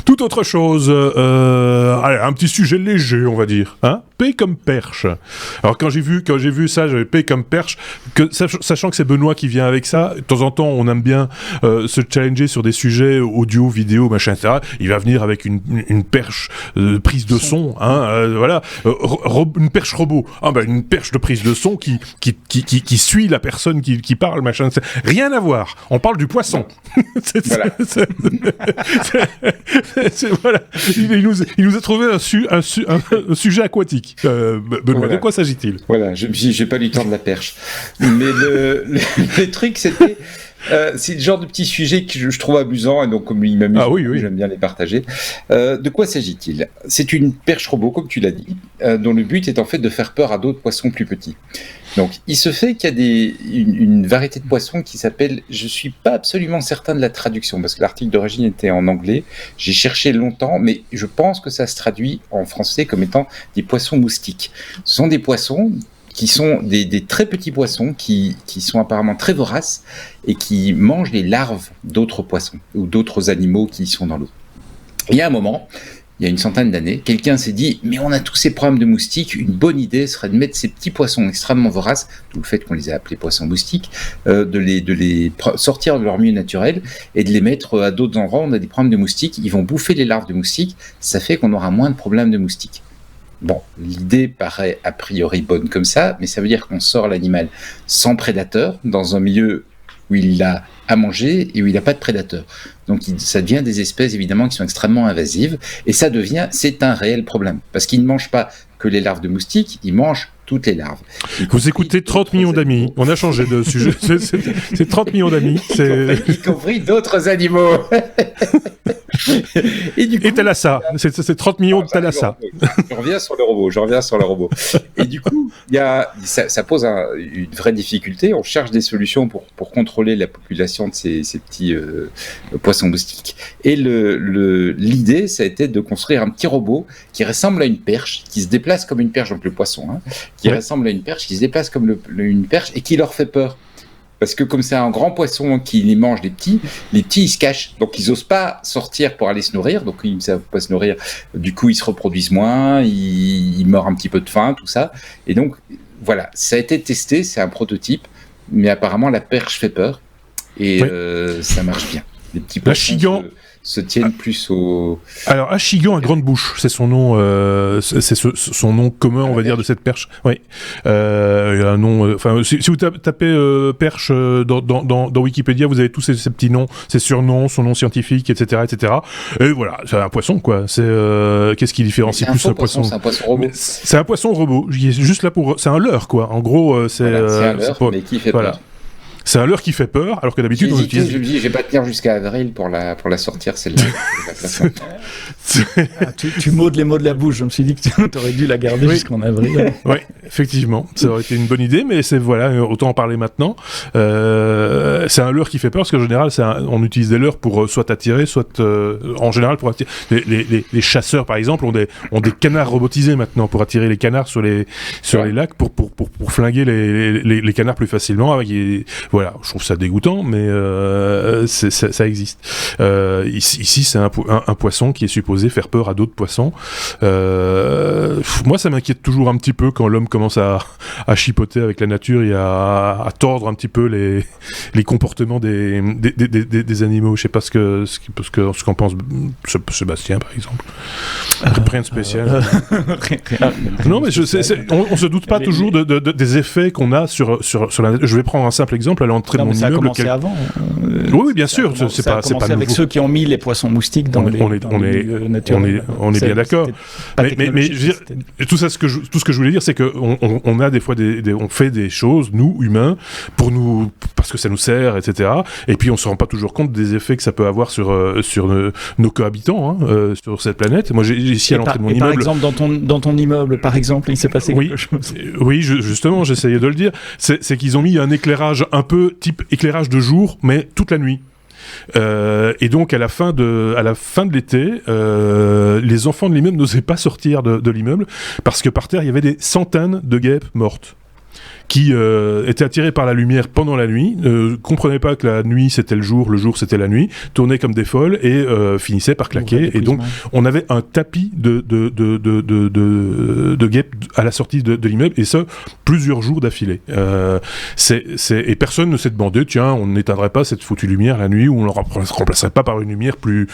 Toute autre chose, allez, un petit sujet léger, on va dire, hein. Paix comme perche. Alors quand j'ai vu ça, j'avais paix comme perche, sachant que c'est Benoît qui vient avec ça. De temps en temps, on aime bien se challenger sur des sujets audio, vidéo, machin, etc. Il va venir avec une perche prise de son, hein, voilà, une perche robot. Ah ben une perche de prise de son qui suit la personne qui parle, machin. Rien à voir. On parle du poisson. Voilà. Il nous a trouvé un sujet aquatique. Benoît, voilà. De quoi s'agit-il ? Voilà, j'ai pas lu le temps de la perche. Mais le truc, c'était... c'est le genre de petit sujet que je trouve amusant, et donc comme il m'amuse, j'aime bien les partager. De quoi s'agit-il ? C'est une perche robot, comme tu l'as dit, dont le but est en fait de faire peur à d'autres poissons plus petits. Donc, il se fait qu'il y a une variété de poissons qui s'appelle, je suis pas absolument certain de la traduction, parce que l'article d'origine était en anglais, j'ai cherché longtemps, mais je pense que ça se traduit en français comme étant des poissons moustiques. Ce sont des poissons qui sont des très petits poissons qui sont apparemment très voraces et qui mangent les larves d'autres poissons ou d'autres animaux qui sont dans l'eau. Il y a un moment, il y a une centaine d'années, quelqu'un s'est dit « Mais on a tous ces problèmes de moustiques, une bonne idée serait de mettre ces petits poissons extrêmement voraces, d'où le fait qu'on les a appelés poissons moustiques, de les sortir de leur milieu naturel et de les mettre à d'autres endroits où on a des problèmes de moustiques. Ils vont bouffer les larves de moustiques, ça fait qu'on aura moins de problèmes de moustiques. » Bon, l'idée paraît a priori bonne comme ça, mais ça veut dire qu'on sort l'animal sans prédateur, dans un milieu où il a à manger et où il n'a pas de prédateur. Donc ça devient des espèces évidemment qui sont extrêmement invasives, et c'est un réel problème, parce qu'ils ne mangent pas que les larves de moustiques, ils mangent toutes les larves. Vous écoutez 30 millions d'amis, on a changé de sujet, c'est 30 millions d'amis. Y compris d'autres animaux. Et Thalassa, c'est 30 millions de Thalassa. Je reviens sur le robot. Et du coup, ça pose une vraie difficulté. On cherche des solutions pour contrôler la population de ces petits poissons moustiques. Et l'idée, ça a été de construire un petit robot qui ressemble à une perche, qui se déplace comme une perche, donc le poisson, hein, qui ressemble à une perche, qui se déplace comme une perche et qui leur fait peur. Parce que comme c'est un grand poisson qui les mange les petits ils se cachent. Donc ils n'osent pas sortir pour aller se nourrir, donc ils ne savent pas se nourrir. Du coup, ils se reproduisent moins, ils meurent un petit peu de faim, tout ça. Et donc, voilà, ça a été testé, c'est un prototype, mais apparemment la perche fait peur, et ça marche bien. Les petits poissons se tiennent plus au... Alors, Achigan à grande bouche, c'est son nom, c'est son nom commun, on va dire, de cette perche. Oui. Il y a un nom... si vous tapez perche dans Wikipédia, vous avez tous ces petits noms, ses surnoms, son nom scientifique, etc., etc. Et voilà, c'est un poisson, quoi. Qu'est-ce qui différencie plus un poisson ? C'est un poisson robot. C'est un poisson robot. Il est juste là pour... C'est un leurre, quoi. En gros, c'est un leurre, mais qui fait peur. C'est un leurre qui fait peur, alors que d'habitude on utilise... Je me dis, je vais pas tenir jusqu'à avril pour la sortir, celle-là. Tu m'ôtes les mots de la bouche, je me suis dit que tu aurais dû la garder jusqu'en avril. Oui, effectivement, ça aurait été une bonne idée, mais autant en parler maintenant. C'est un leurre qui fait peur, parce qu'en général, on utilise des leurres pour soit attirer, soit en général pour attirer... Les chasseurs, par exemple, ont des canards robotisés maintenant pour attirer les canards sur les lacs, pour flinguer les canards plus facilement. Voilà, je trouve ça dégoûtant, mais ça existe. Ici, c'est un poisson qui est supposé faire peur à d'autres poissons. Moi, ça m'inquiète toujours un petit peu quand l'homme commence à chipoter avec la nature et à tordre un petit peu les comportements des animaux. Je sais pas ce qu'en pense Sébastien, par exemple. Rien de spécial. Non, mais on se doute pas toujours des effets qu'on a sur la nature. Je vais prendre un simple exemple à l'entrée de mon immeuble. Ça a commencé avant. Oui, bien sûr. C'est pas nouveau. Avec ceux qui ont mis les poissons moustiques dans les naturels. On est bien d'accord. Mais je veux dire, tout ce que je voulais dire, c'est qu'on a des fois on fait des choses, nous, humains, parce que ça nous sert, etc. Et puis on se rend pas toujours compte des effets que ça peut avoir sur nos cohabitants, sur cette planète. Moi, j'ai ici à l'entrée de mon immeuble. Par exemple, dans ton immeuble, par exemple, il s'est passé quelque chose. Oui, justement, j'essayais de le dire. C'est qu'ils ont mis un éclairage un peu type éclairage de jour, mais toute la nuit. Et donc à la fin de l'été, les enfants de l'immeuble n'osaient pas sortir de l'immeuble parce que par terre il y avait des centaines de guêpes mortes qui étaient attirés par la lumière pendant la nuit, comprenaient pas que la nuit c'était le jour c'était la nuit, tournaient comme des folles et finissaient par claquer. Et donc on avait un tapis de guêpes à la sortie de l'immeuble, et ça plusieurs jours d'affilée. Et personne ne s'est demandé, tiens, on n'éteindrait pas cette foutue lumière la nuit, ou on ne la remplacerait pas par une lumière plus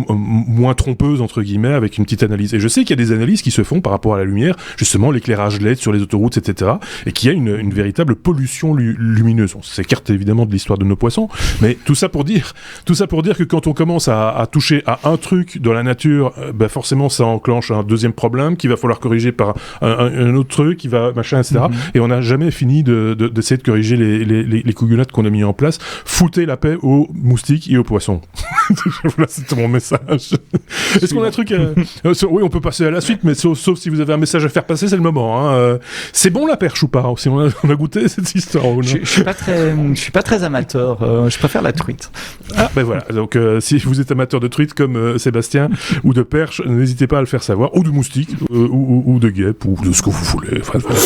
moins trompeuse entre guillemets, avec une petite analyse. Et je sais qu'il y a des analyses qui se font par rapport à la lumière, justement l'éclairage LED sur les autoroutes, etc., et qu'il y a une véritable pollution lumineuse. On s'écarte évidemment de l'histoire de nos poissons, mais tout ça pour dire que quand on commence à toucher à un truc dans la nature, forcément ça enclenche un deuxième problème qu'il va falloir corriger par un autre truc qui va machin, etc. Et on n'a jamais fini d'essayer de corriger les couillonnades qu'on a mis en place. Foutez la paix aux moustiques et aux poissons. Voilà, c'est mon message. Est-ce qu'on a un truc oui, on peut passer à la suite, mais sauf si vous avez un message à faire passer, c'est le moment. C'est bon la perche ou pas? Si on a goûté cette histoire. Je suis pas très amateur. Je préfère la truite. Ah ben voilà. Donc si vous êtes amateur de truite comme Sébastien ou de perche, n'hésitez pas à le faire savoir, ou de moustiques, ou de guêpes, ou de ce que vous voulez. Enfin, voilà.